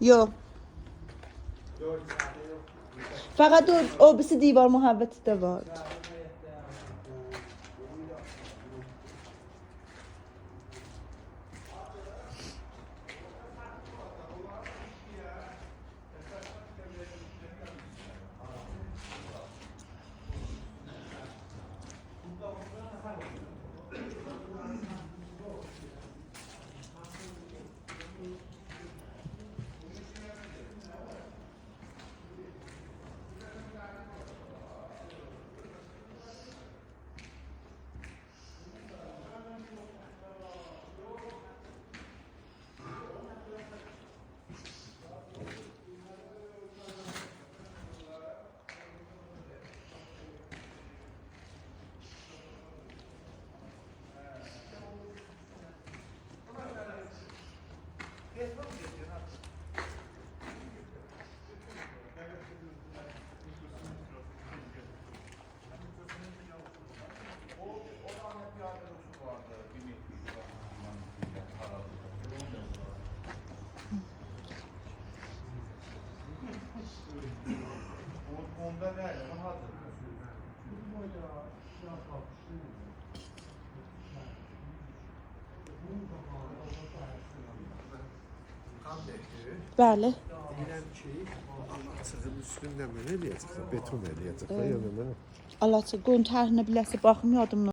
Yok. Fakat o birisi divar muhabbeti de var. Bəli. Deyilən ki, açığın üstündə mən eləyəcək, beton eləyəcək. Alaçı qon tərhinə biləsi baxım yadımdan.